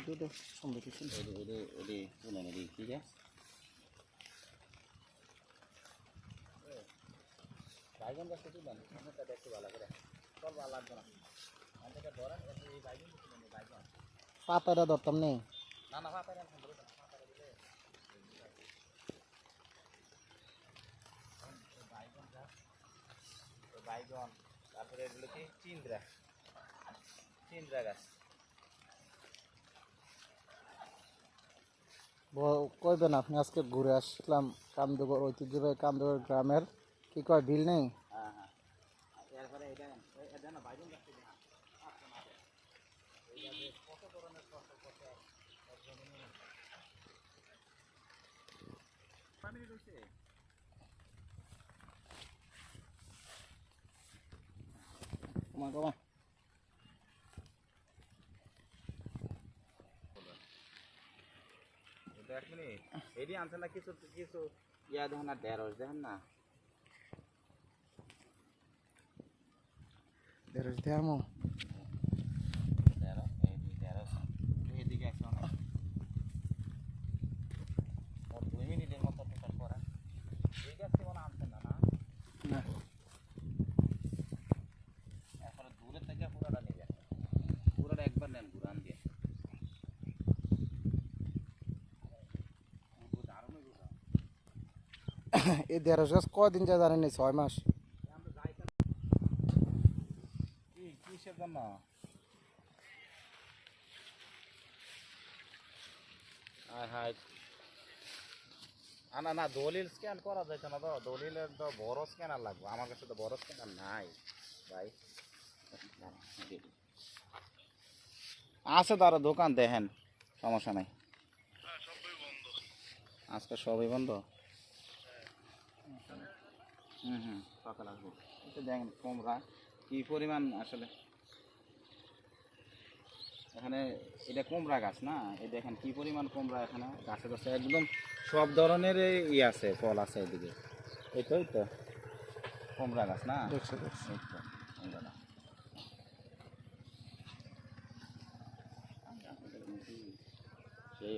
দুধ সম্ভব ঠিক আছে বাইগন গাছ তুলবেন দেখতে ভালো করে চল ভালো লাগবে না ধরেন এই বাইগন বাইগন পাতাটা ধরতাম নেই না না পাতা দিলে বাইগন গাছ বাইগন তারপরে এগুলো কি চিন্দ্রা গাছ কইবেন আপনি আজকে ঘুরে আসলাম কামদুগর ঐতিহ্যবাহী কামদুগর গ্রামের কি কয় বিল নেই হ্যাঁ হ্যাঁ এরপরে এটা না বাইগন গাছ কত ধরনের ফসল করতে রয়েছে কমা এক মিনিট এটি আনছে না কিছু ইয়া দেখেন না ঢেঁড়স দেখেন না দেখামো এদিকে আছে অনেক 2 মিনিটের মতো টোটাল করা এই গাছ কেমন আনছেন না না এখন দূরে থেকে পুরোটা নেবেন পুরোটা একবার নেন ঘুরান দিয়ে এই দেড়শ গাছ কদিন যা জানেন 6 মাস কিসের জন্য না দলিল স্ক্যান করা যাইতো না তো দলিলের তো বড় স্ক্যানার লাগবে আমার কাছে তো বড় স্ক্যানার নাই ভাই আছে তো আরো দোকান দেখেন সমস্যা নাই আজকে সবই বন্ধ টাকা লাগবে এটা দেখেন কুমড়া কি পরিমাণ আসলে এখানে এটা কুমড়া গাছ না এই দেখেন কি পরিমাণ কুমড়া এখানে গাছে গাছে একদম সব ধরনের ই আছে ফল আছে এদিকে এই তো কুমড়া গাছ না দেখছো কুমড়া গাছ সেই